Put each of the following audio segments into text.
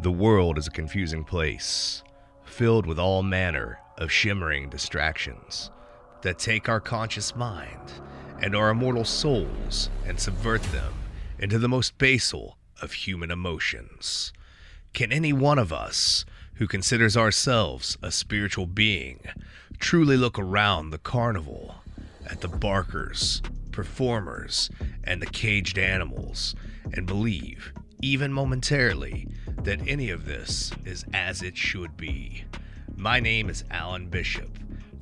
The world is a confusing place, filled with all manner of shimmering distractions that take our conscious mind and our immortal souls and subvert them into the most basal of human emotions. Can any one of us who considers ourselves a spiritual being truly look around the carnival at the barkers, performers, and the caged animals and believe, even momentarily, that any of this is as it should be? My name is Alan Bishop,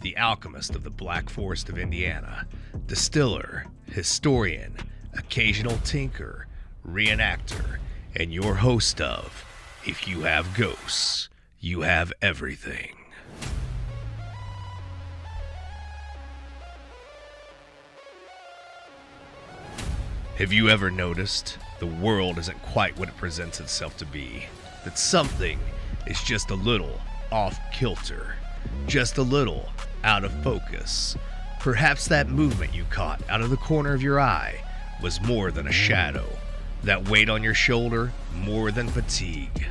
the alchemist of the Black Forest of Indiana, distiller, historian, occasional tinker, reenactor, and your host of If You Have Ghosts, You Have Everything. Have you ever noticed the world isn't quite what it presents itself to be? That something is just a little off kilter, just a little out of focus. Perhaps that movement you caught out of the corner of your eye was more than a shadow, that weight on your shoulder more than fatigue.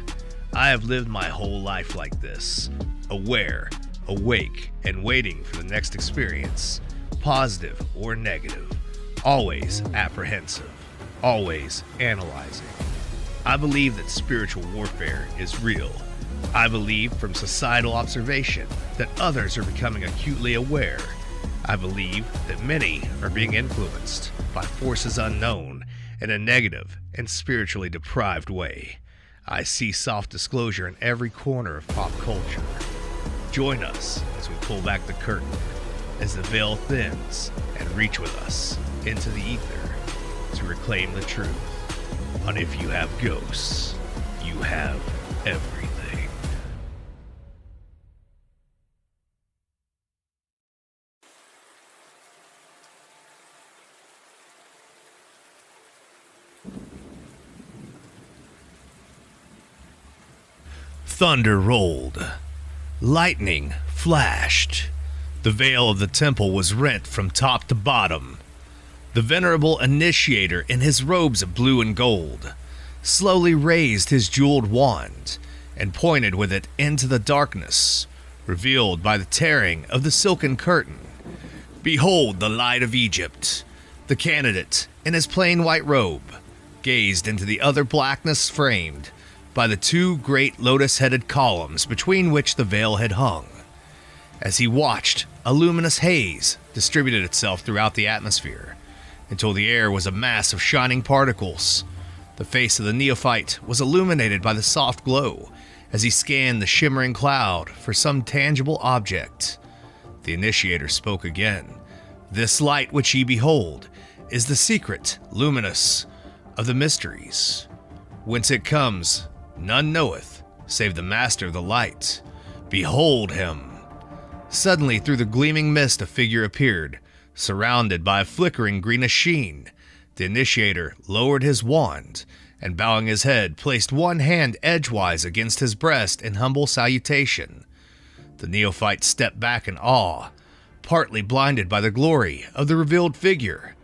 I have lived my whole life like this, aware, awake, and waiting for the next experience, positive or negative. Always apprehensive, always analyzing. I believe that spiritual warfare is real. I believe from societal observation that others are becoming acutely aware. I believe that many are being influenced by forces unknown in a negative and spiritually deprived way. I see soft disclosure in every corner of pop culture. Join us as we pull back the curtain, as the veil thins and reach with us into the ether to reclaim the truth on If You Have Ghosts, You Have Everything. Thunder rolled. Lightning flashed. The veil of the temple was rent from top to bottom. The venerable initiator in his robes of blue and gold slowly raised his jeweled wand and pointed with it into the darkness, revealed by the tearing of the silken curtain. Behold the light of Egypt. The candidate, in his plain white robe, gazed into the utter blackness framed by the two great lotus-headed columns between which the veil had hung. As he watched, a luminous haze distributed itself throughout the atmosphere, until the air was a mass of shining particles. The face of the neophyte was illuminated by the soft glow as he scanned the shimmering cloud for some tangible object. The initiator spoke again. This light which ye behold is the secret, luminous, of the mysteries. Whence it comes, none knoweth, save the master of the light. Behold him. Suddenly, through the gleaming mist, a figure appeared, surrounded by a flickering greenish sheen. The initiator lowered his wand, and bowing his head, placed one hand edgewise against his breast in humble salutation. The neophyte stepped back in awe, partly blinded by the glory of the revealed figure.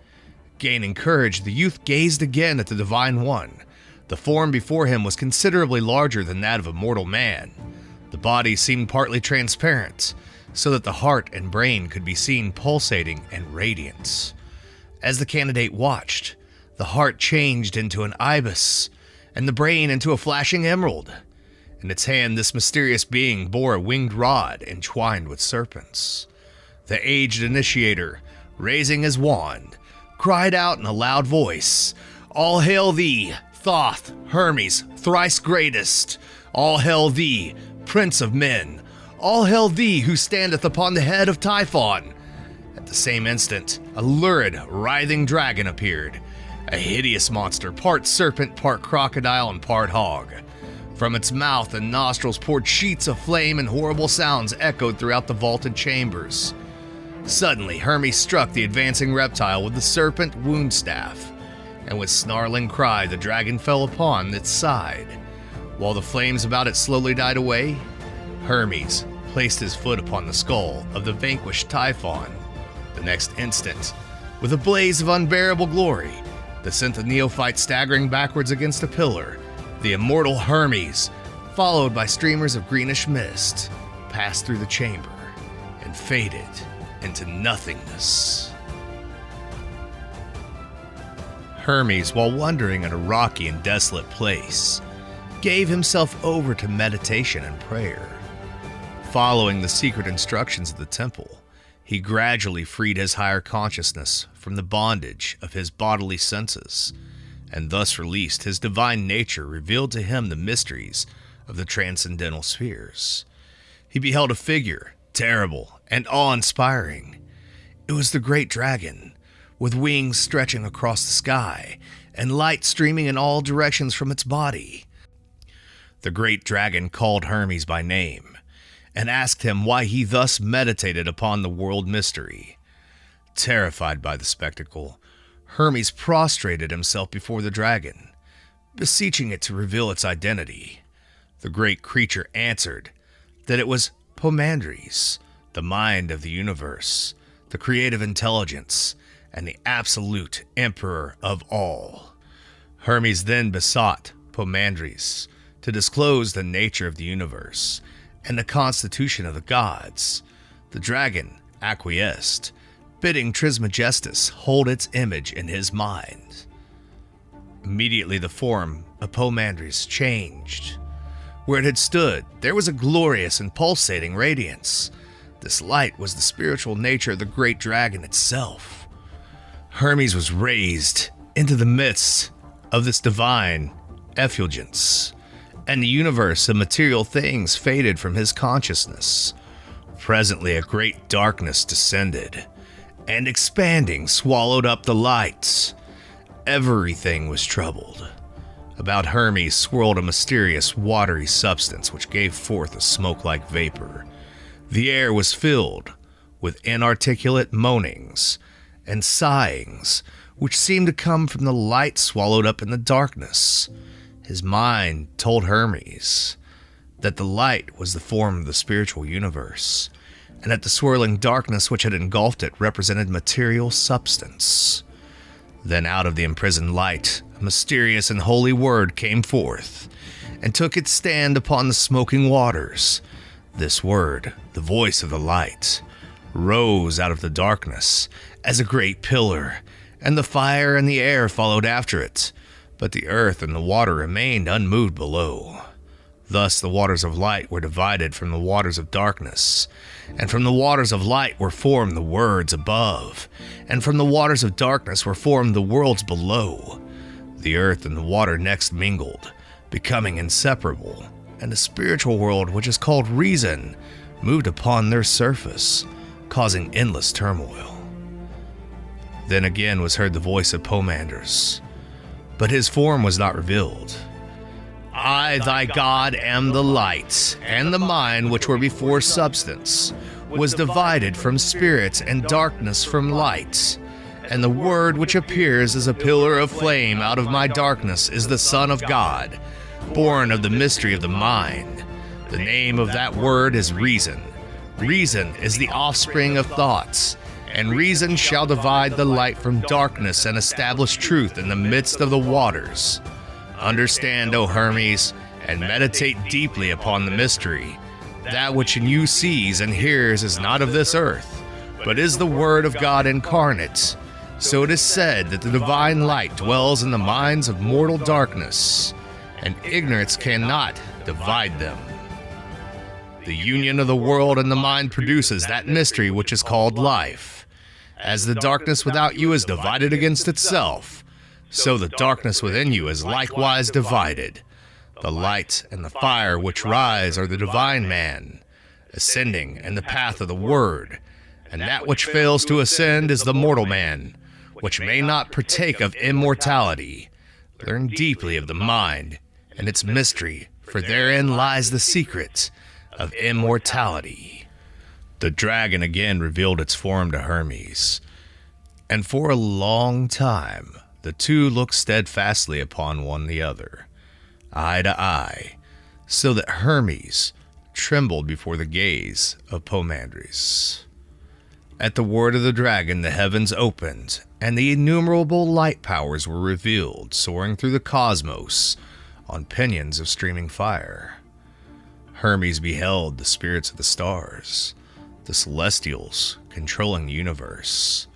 Gaining courage, the youth gazed again at the Divine One. The form before him was considerably larger than that of a mortal man. The body seemed partly transparent, so that the heart and brain could be seen pulsating and radiant. As the candidate watched, the heart changed into an ibis, and the brain into a flashing emerald. In its hand, this mysterious being bore a winged rod entwined with serpents. The aged initiator, raising his wand, cried out in a loud voice, "All hail thee, Thoth, Hermes, thrice greatest! All hail thee, Prince of Men! All hail thee who standeth upon the head of Typhon!" At the same instant, a lurid, writhing dragon appeared, a hideous monster, part serpent, part crocodile, and part hog. From its mouth and nostrils poured sheets of flame, and horrible sounds echoed throughout the vaulted chambers. Suddenly, Hermes struck the advancing reptile with the serpent wound staff, and with snarling cry the dragon fell upon its side. While the flames about it slowly died away, Hermes placed his foot upon the skull of the vanquished Typhon. The next instant, with a blaze of unbearable glory that sent the neophyte staggering backwards against a pillar, the immortal Hermes followed by streamers of greenish mist, passed through the chamber and faded into nothingness. Hermes, while wandering in a rocky and desolate place, gave himself over to meditation and prayer. Following the secret instructions of the temple, he gradually freed his higher consciousness from the bondage of his bodily senses, and thus released his divine nature, revealed to him the mysteries of the transcendental spheres. He beheld a figure, terrible and awe-inspiring. It was the great dragon, with wings stretching across the sky and light streaming in all directions from its body. The great dragon called Hermes by name and asked him why he thus meditated upon the world mystery. Terrified by the spectacle, Hermes prostrated himself before the dragon, beseeching it to reveal its identity. The great creature answered that it was Pomandres, the mind of the universe, the creative intelligence, and the absolute emperor of all. Hermes then besought Pomandres to disclose the nature of the universe and the constitution of the gods. The dragon acquiesced, bidding Trismegistus hold its image in his mind. Immediately the form of Pomandres changed. Where it had stood, there was a glorious and pulsating radiance. This light was the spiritual nature of the great dragon itself. Hermes was raised into the midst of this divine effulgence, and the universe of material things faded from his consciousness. Presently a great darkness descended, and expanding swallowed up the lights. Everything was troubled. About Hermes swirled a mysterious watery substance which gave forth a smoke-like vapor. The air was filled with inarticulate moanings and sighings, which seemed to come from the light swallowed up in the darkness. His mind told Hermes that the light was the form of the spiritual universe, and that the swirling darkness which had engulfed it represented material substance. Then out of the imprisoned light, a mysterious and holy word came forth, and took its stand upon the smoking waters. This word, the voice of the light, rose out of the darkness as a great pillar, and the fire and the air followed after it, but the earth and the water remained unmoved below. Thus the waters of light were divided from the waters of darkness, and from the waters of light were formed the worlds above, and from the waters of darkness were formed the worlds below. The earth and the water next mingled, becoming inseparable, and the spiritual world, which is called reason, moved upon their surface, causing endless turmoil. Then again was heard the voice of Pomandres, but his form was not revealed. I, thy God, am the light, and the mind which were before substance, was divided from spirit and darkness from light. And the word which appears as a pillar of flame out of my darkness is the Son of God, born of the mystery of the mind. The name of that word is reason. Reason is the offspring of thoughts, and reason shall divide the light from darkness and establish truth in the midst of the waters. Understand, O Hermes, and meditate deeply upon the mystery. That which in you sees and hears is not of this earth, but is the Word of God incarnate. So it is said that the divine light dwells in the minds of mortal darkness, and ignorance cannot divide them. The union of the world and the mind produces that mystery which is called life. As the darkness without you is divided against itself, so the darkness within you is likewise divided. The light and the fire which rise are the divine man, ascending in the path of the Word, and that which fails to ascend is the mortal man, which may not partake of immortality. Learn deeply of the mind and its mystery, for therein lies the secret of immortality. The dragon again revealed its form to Hermes, and for a long time the two looked steadfastly upon one the other, eye to eye, so that Hermes trembled before the gaze of Pomandres. At the word of the dragon the heavens opened, and the innumerable light powers were revealed, soaring through the cosmos on pinions of streaming fire. Hermes beheld the spirits of the stars, the celestials controlling the universe,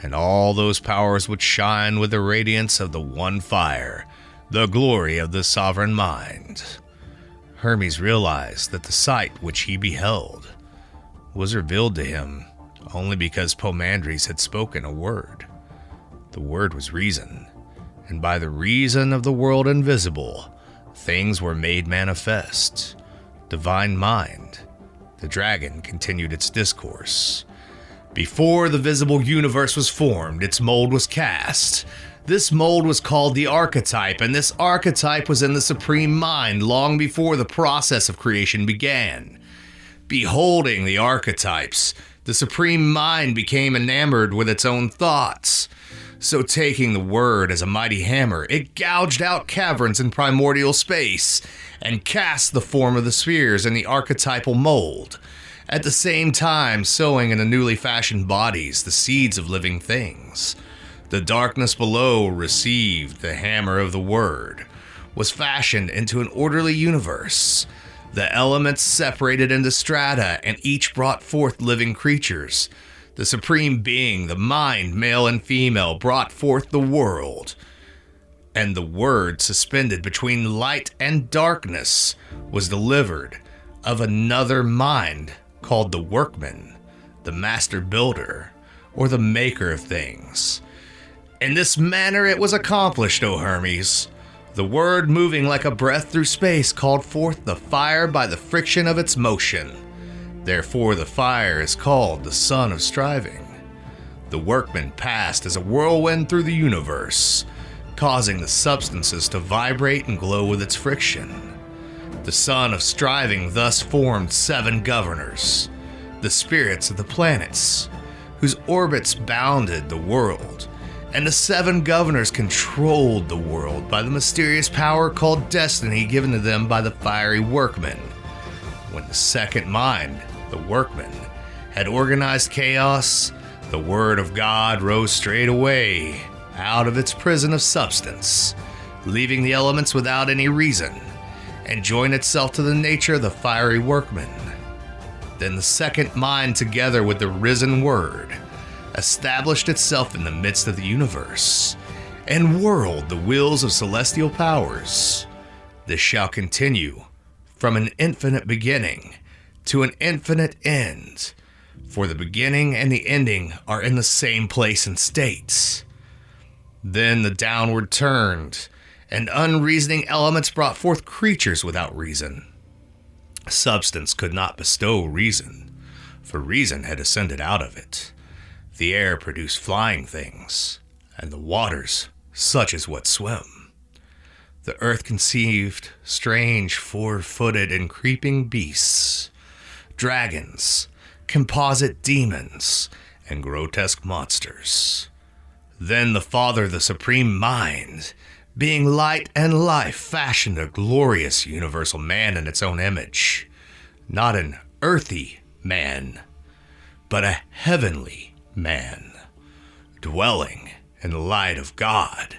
and all those powers would shine with the radiance of the one fire, the glory of the sovereign mind. Hermes realized that the sight which he beheld was revealed to him only because Pomandres had spoken a word. The word was reason, and by the reason of the world invisible, things were made manifest. Divine mind. The dragon continued its discourse. Before the visible universe was formed, its mold was cast. This mold was called the archetype, and this archetype was in the supreme mind long before the process of creation began. Beholding the archetypes, the supreme mind became enamored with its own thoughts. So taking the word as a mighty hammer, it gouged out caverns in primordial space and cast the form of the spheres in the archetypal mold, at the same time sowing in the newly fashioned bodies the seeds of living things. The darkness below received the hammer of the word, was fashioned into an orderly universe. The elements separated into strata, and each brought forth living creatures. The supreme being, the mind, male and female, brought forth the world. And the word suspended between light and darkness was delivered of another mind called the workman, the master builder, or the maker of things. In this manner it was accomplished, O Hermes. The word, moving like a breath through space, called forth the fire by the friction of its motion. Therefore the fire is called the sun of striving. The workman passed as a whirlwind through the universe, causing the substances to vibrate and glow with its friction. The sun of striving thus formed 7 governors, the spirits of the planets, whose orbits bounded the world, and the 7 governors controlled the world by the mysterious power called destiny given to them by the fiery workman. When the second mind, the workman, had organized chaos, the word of God rose straight away out of its prison of substance, leaving the elements without any reason, and joined itself to the nature of the fiery workman. Then the second mind, together with the risen word, established itself in the midst of the universe, and whirled the wheels of celestial powers. This shall continue from an infinite beginning to an infinite end, for the beginning and the ending are in the same place and state. Then the downward turned, and unreasoning elements brought forth creatures without reason. Substance could not bestow reason, for reason had ascended out of it. The air produced flying things, and the waters such as what swim. The earth conceived strange 4-footed and creeping beasts, dragons, composite demons, and grotesque monsters. Then the Father, the Supreme Mind, being light and life, fashioned a glorious universal man in its own image, not an earthy man, but a heavenly man, dwelling in the light of God.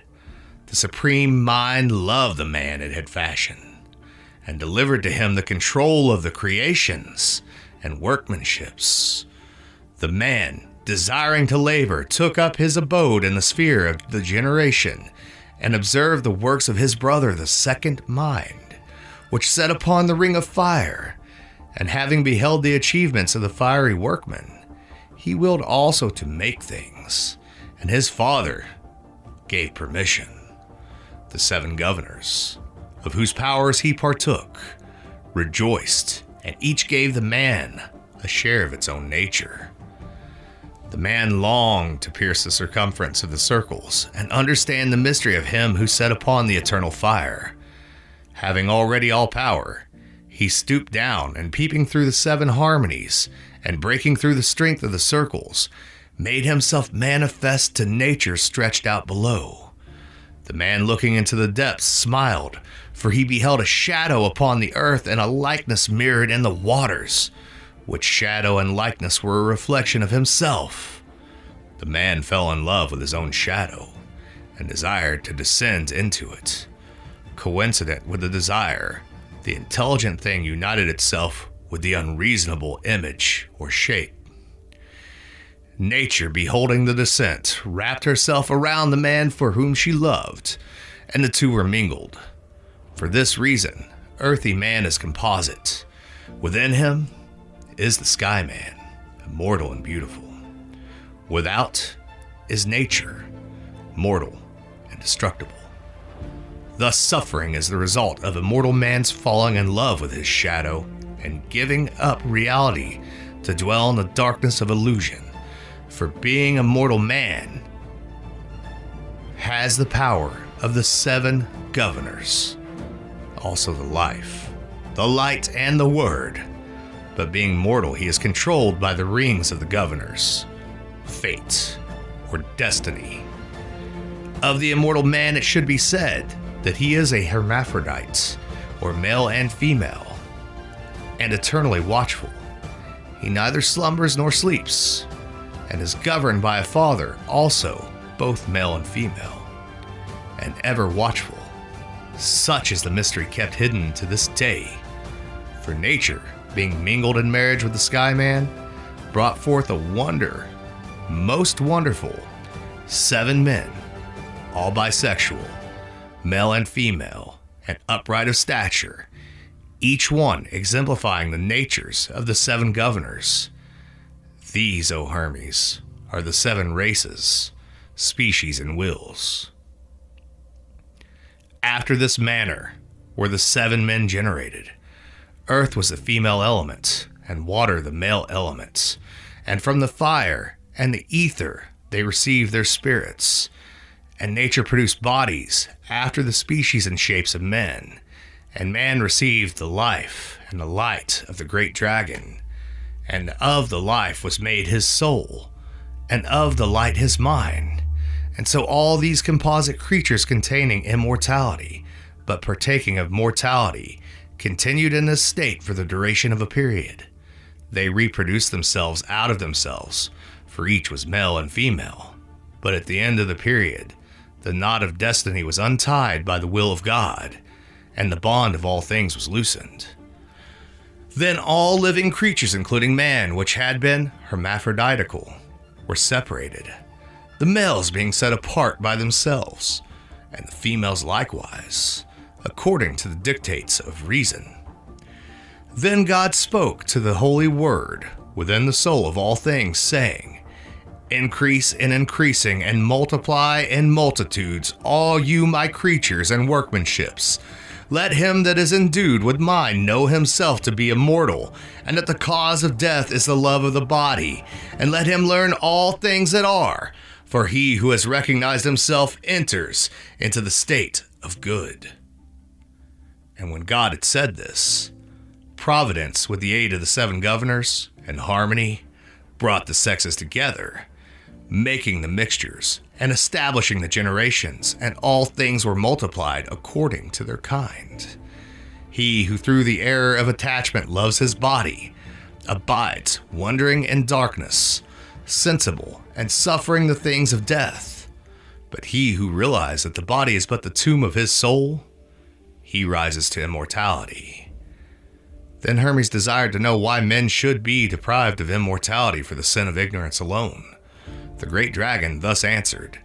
The Supreme Mind loved the man it had fashioned, and delivered to him the control of the creations and workmanships. The man, desiring to labor, took up his abode in the sphere of the generation, and observed the works of his brother, the second mind, which set upon the ring of fire, and having beheld the achievements of the fiery workman, he willed also to make things, and his father gave permission. The 7 governors, of whose powers he partook, rejoiced, and each gave the man a share of its own nature. The man longed to pierce the circumference of the circles and understand the mystery of him who sat upon the eternal fire. Having already all power, he stooped down, and peeping through the 7 harmonies and breaking through the strength of the circles, made himself manifest to nature stretched out below. The man, looking into the depths, smiled, for he beheld a shadow upon the earth and a likeness mirrored in the waters, which shadow and likeness were a reflection of himself. The man fell in love with his own shadow, and desired to descend into it. Coincident with the desire, The intelligent thing united itself with the unreasonable image or shape. Nature, beholding the descent, wrapped herself around the man for whom she loved, and the two were mingled. For this reason, earthy man is composite. Within him is the sky man, immortal and beautiful. Without is nature, mortal and destructible. Thus suffering is the result of immortal man's falling in love with his shadow and giving up reality to dwell in the darkness of illusion. For being a mortal man has the power of the 7 governors, also the life, the light, and the word. But being mortal, he is controlled by the rings of the governors, fate, or destiny. Of the immortal man, it should be said that he is a hermaphrodite, or male and female, and eternally watchful. He neither slumbers nor sleeps, and is governed by a father, also both male and female, and ever watchful. Such is the mystery kept hidden to this day. For nature, being mingled in marriage with the sky man, brought forth a wonder, most wonderful, 7 men, all bisexual, male and female, and upright of stature, each one exemplifying the natures of the 7 governors. These, O Hermes, are the 7 races, species, and wills. After this manner were the 7 men generated. Earth was the female element, and water the male element. And from the fire and the ether they received their spirits. And nature produced bodies after the species and shapes of men. And man received the life and the light of the great dragon. And of the life was made his soul, and of the light his mind. And so all these composite creatures containing immortality, but partaking of mortality, continued in this state for the duration of a period. They reproduced themselves out of themselves, for each was male and female. But at the end of the period, the knot of destiny was untied by the will of God, and the bond of all things was loosened. Then all living creatures, including man, which had been hermaphroditical, were separated, the males being set apart by themselves, and the females likewise, according to the dictates of reason. Then God spoke to the holy word within the soul of all things, saying, Increase in increasing, and multiply in multitudes, all you my creatures and workmanships. Let him that is endued with mind know himself to be immortal, and that the cause of death is the love of the body, and let him learn all things that are, for he who has recognized himself enters into the state of good. And when God had said this, Providence, with the aid of the 7 governors, and harmony, brought the sexes together, making the mixtures, and establishing the generations, and all things were multiplied according to their kind. He who through the error of attachment loves his body, abides wandering in darkness, sensible, and suffering the things of death. But he who realizes that the body is but the tomb of his soul, he rises to immortality. Then Hermes desired to know why men should be deprived of immortality for the sin of ignorance alone. The great dragon thus answered,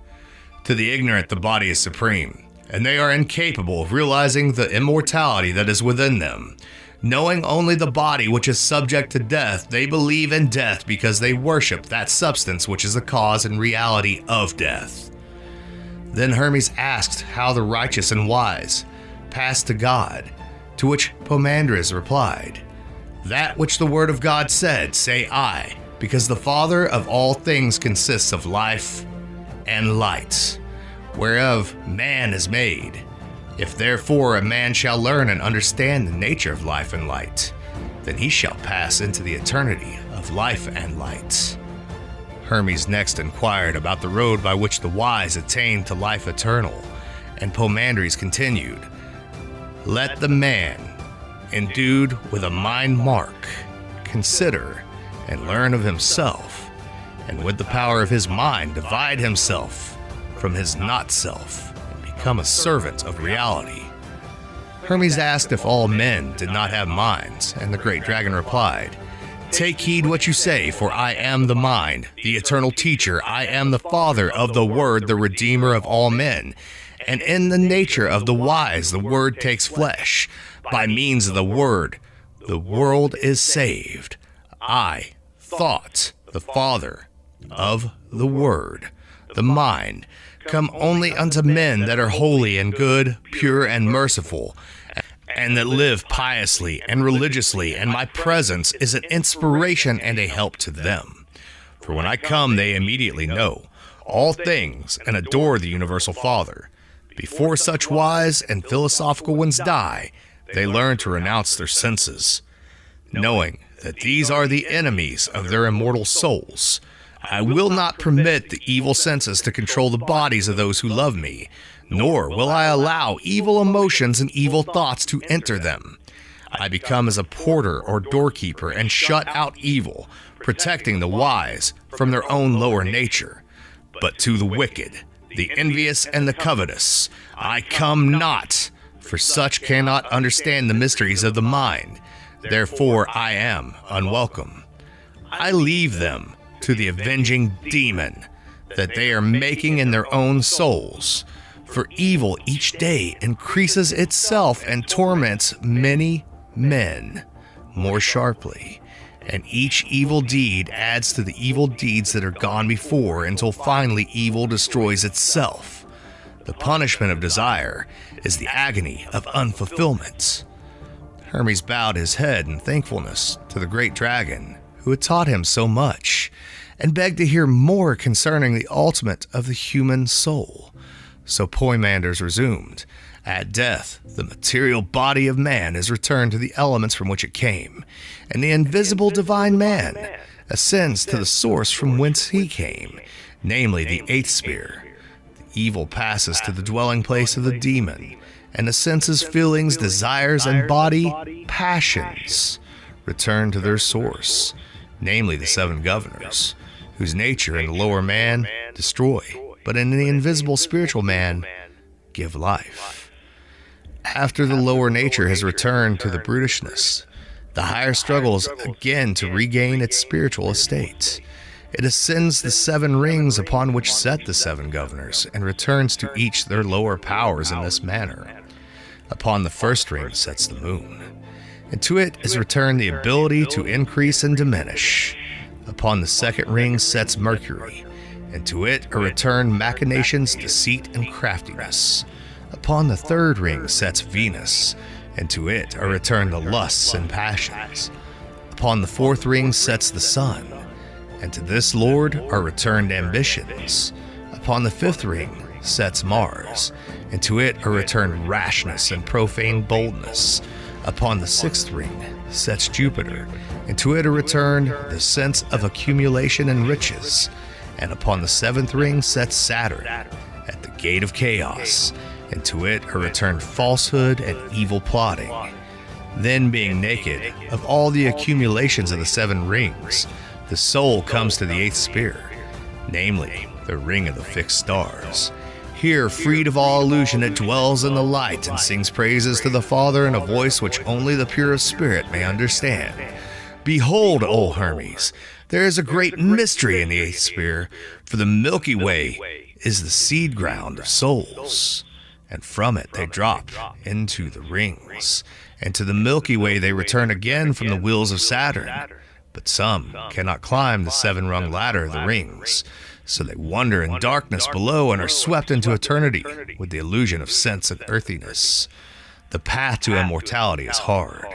To the ignorant the body is supreme, and they are incapable of realizing the immortality that is within them. Knowing only the body which is subject to death, they believe in death because they worship that substance which is the cause and reality of death. Then Hermes asked how the righteous and wise passed to God, to which Pomandres replied, That which the word of God said, say I, because the Father of all things consists of life and light, whereof man is made. If therefore a man shall learn and understand the nature of life and light, then he shall pass into the eternity of life and light. Hermes next inquired about the road by which the wise attain to life eternal, and Pomandres continued, Let the man, endued with a mind mark, consider and learn of himself, and with the power of his mind divide himself from his not-self, and become a servant of reality. Hermes asked if all men did not have minds, and the great dragon replied, "Take heed what you say, for I am the mind, the eternal teacher. I am the father of the Word, the redeemer of all men. And in the nature of the wise, the Word takes flesh. By means of the Word, the world is saved. I, thought, the father of the Word, the mind, come only unto men that are holy and good, pure and merciful, and that live piously and religiously, and my presence is an inspiration and a help to them. For when I come, they immediately know all things and adore the universal Father. Before such wise and philosophical ones die, they learn to renounce their senses, knowing that these are the enemies of their immortal souls. I will not permit the evil senses to control the bodies of those who love me, nor will I allow evil emotions and evil thoughts to enter them. I become as a porter or doorkeeper and shut out evil, protecting the wise from their own lower nature. But to the wicked, the envious, and the covetous, I come not, for such cannot understand the mysteries of the mind. Therefore I am unwelcome. I leave them to the avenging demon that they are making in their own souls. For evil each day increases itself and torments many men more sharply, and each evil deed adds to the evil deeds that are gone before until finally evil destroys itself. The punishment of desire is the agony of unfulfillment. Hermes bowed his head in thankfulness to the great dragon who had taught him so much, and begged to hear more concerning the ultimate of the human soul. So Poimanders resumed. At death, the material body of man is returned to the elements from which it came, and the invisible divine man ascends to the source from whence he came, namely the eighth sphere. The evil passes to the dwelling place of the demon, and the senses, feelings, desires, and body passions return to their source, namely the seven governors, whose nature in the lower man destroy, but in the invisible spiritual man give life. After the lower nature has returned to the brutishness, the higher struggles again to regain its spiritual estate. It ascends the seven rings upon which set the seven governors, and returns to each their lower powers in this manner. Upon the first ring sets the moon, and to it is returned the ability to increase and diminish. Upon the second ring sets Mercury, and to it are returned machinations, deceit, and craftiness. Upon the third ring sets Venus, and to it are returned the lusts and passions. Upon the fourth ring sets the Sun, and to this lord are returned ambitions. Upon the fifth ring sets Mars, and to it are returned rashness and profane boldness. Upon the sixth ring sets Jupiter, and to it are returned the sense of accumulation and riches. And upon the seventh ring sets Saturn, at the gate of chaos, and to it are returned falsehood and evil plotting. Then, being naked of all the accumulations of the seven rings, the soul comes to the eighth sphere, namely the ring of the fixed stars. Here, freed of all illusion, it dwells in the light and sings praises to the Father in a voice which only the pure of spirit may understand. Behold, O Hermes, there is a great mystery in the eighth sphere, for the Milky Way is the seed ground of souls, and from it they drop into the rings, and to the Milky Way they return again from the wheels of Saturn. But some cannot climb the seven-rung ladder of the rings, so they wander in darkness below and are swept into eternity with the illusion of sense and earthiness. The path to immortality is hard,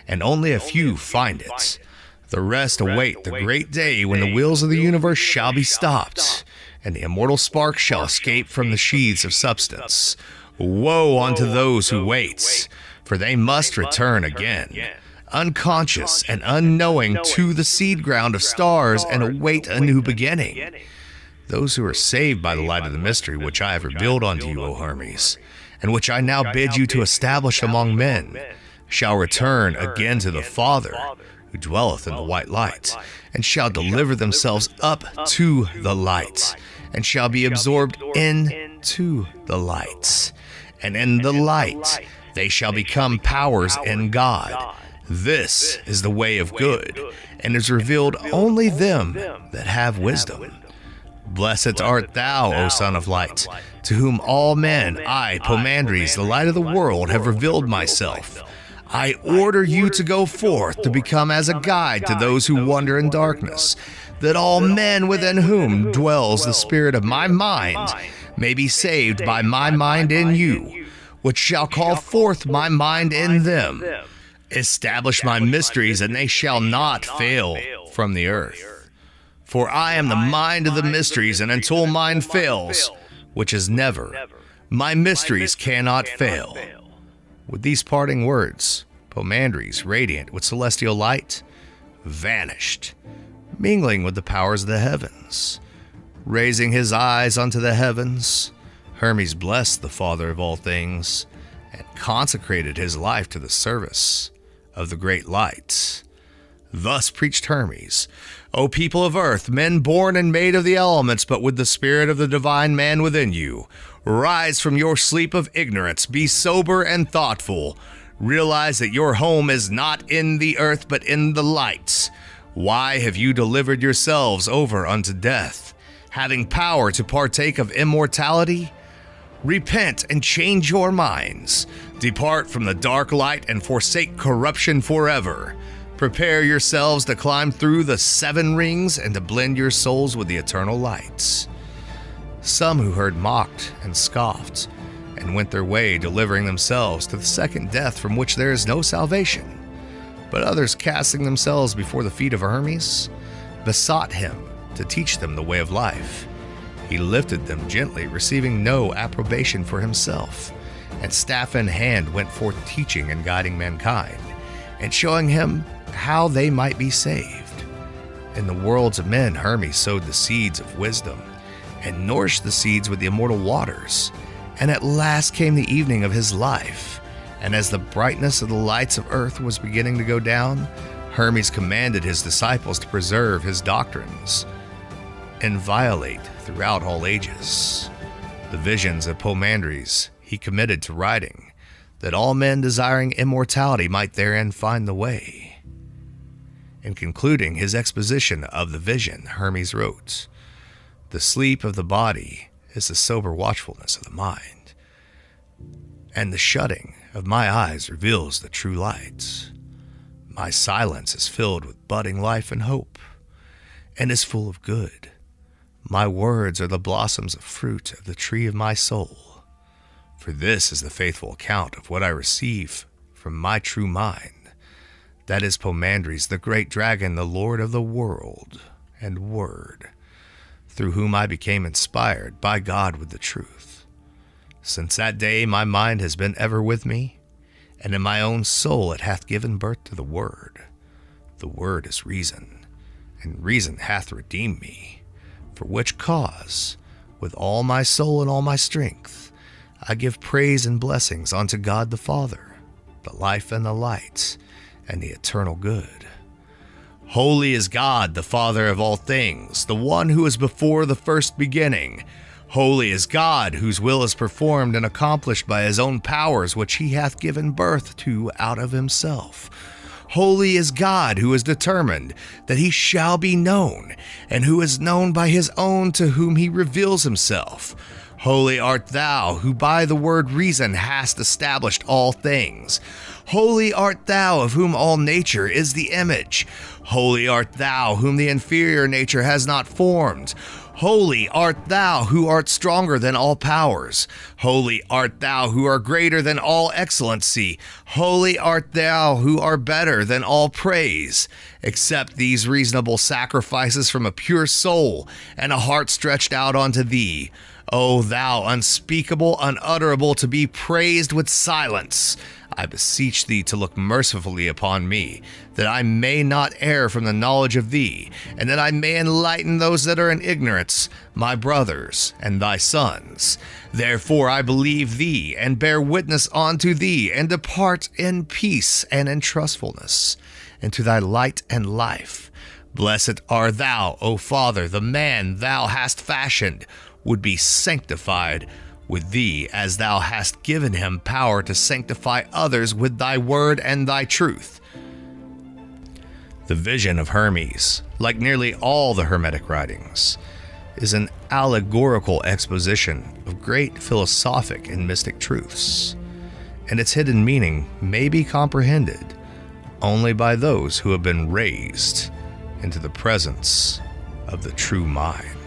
and only a few find it. The rest await the great day when the wheels of the universe shall be stopped, and the immortal spark shall escape from the sheaths of substance. Woe unto those who wait, for they must return again, unconscious and unknowing, to the seed ground of stars and await a new beginning. Those who are saved by the light of the mystery which I have revealed unto you, O Hermes, and which I now bid you to establish among men, shall return again to the Father, who dwelleth in the white light, and shall deliver themselves up to the light, and shall be absorbed into the light. And in the light They shall become powers in God. This is the way of good, and is revealed only them that have wisdom. Blessed art thou, O Son of Light, to whom all men, I, Pomandres, the light of the world, have revealed myself. I order you to go forth to become as a guide to those who wander in darkness, that all men within whom dwells the spirit of my mind may be saved by my mind in you, which shall call forth my mind in them. Establish my mysteries, and they shall not fail from the earth. For I am the mind of the mysteries, and until mine fails, which is never, my mysteries cannot fail. With these parting words, Pomandres, radiant with celestial light, vanished, mingling with the powers of the heavens. Raising his eyes unto the heavens, Hermes blessed the Father of all things, and consecrated his life to the service of the great light. Thus preached Hermes, O people of earth, men born and made of the elements, but with the spirit of the divine man within you, rise from your sleep of ignorance, be sober and thoughtful. Realize that your home is not in the earth, but in the light. Why have you delivered yourselves over unto death, having power to partake of immortality? Repent and change your minds. Depart from the dark light and forsake corruption forever. Prepare yourselves to climb through the 7 rings and to blend your souls with the eternal lights. Some who heard mocked and scoffed, and went their way, delivering themselves to the second death from which there is no salvation. But others, casting themselves before the feet of Hermes, besought him to teach them the way of life. He lifted them gently, receiving no approbation for himself, and staff in hand went forth teaching and guiding mankind, and showing him how they might be saved. In the worlds of men, Hermes sowed the seeds of wisdom, and nourished the seeds with the immortal waters. And at last came the evening of his life, and as the brightness of the lights of earth was beginning to go down, Hermes commanded his disciples to preserve his doctrines, inviolate throughout all ages. The visions of Pomandres he committed to writing, that all men desiring immortality might therein find the way. In concluding his exposition of the vision, Hermes wrote, The sleep of the body is the sober watchfulness of the mind, and the shutting of my eyes reveals the true light. My silence is filled with budding life and hope, and is full of good. My words are the blossoms of fruit of the tree of my soul. For this is the faithful account of what I receive from my true mind. That is Pomandres, the great dragon, the Lord of the world and Word, through whom I became inspired by God with the truth. Since that day my mind has been ever with me, and in my own soul it hath given birth to the Word. The Word is reason, and reason hath redeemed me, for which cause, with all my soul and all my strength, I give praise and blessings unto God the Father, the life and the light, and the eternal good. Holy is God, the Father of all things, the one who is before the first beginning. Holy is God, whose will is performed and accomplished by his own powers, which he hath given birth to out of himself. Holy is God, who is determined that he shall be known, and who is known by his own to whom he reveals himself. Holy art thou, who by the word reason hast established all things. Holy art thou, of whom all nature is the image. Holy art thou, whom the inferior nature has not formed. Holy art thou, who art stronger than all powers. Holy art thou, who art greater than all excellency. Holy art thou, who art better than all praise. Accept these reasonable sacrifices from a pure soul and a heart stretched out unto thee. O thou unspeakable, unutterable, to be praised with silence, I beseech thee to look mercifully upon me, that I may not err from the knowledge of thee, and that I may enlighten those that are in ignorance, my brothers and thy sons. Therefore I believe thee, and bear witness unto thee, and depart in peace and in trustfulness into thy light and life. Blessed art thou, O Father, the man thou hast fashioned would be sanctified with thee, as thou hast given him power to sanctify others with thy word and thy truth. The vision of Hermes, like nearly all the Hermetic writings, is an allegorical exposition of great philosophic and mystic truths, and its hidden meaning may be comprehended only by those who have been raised into the presence of the true mind.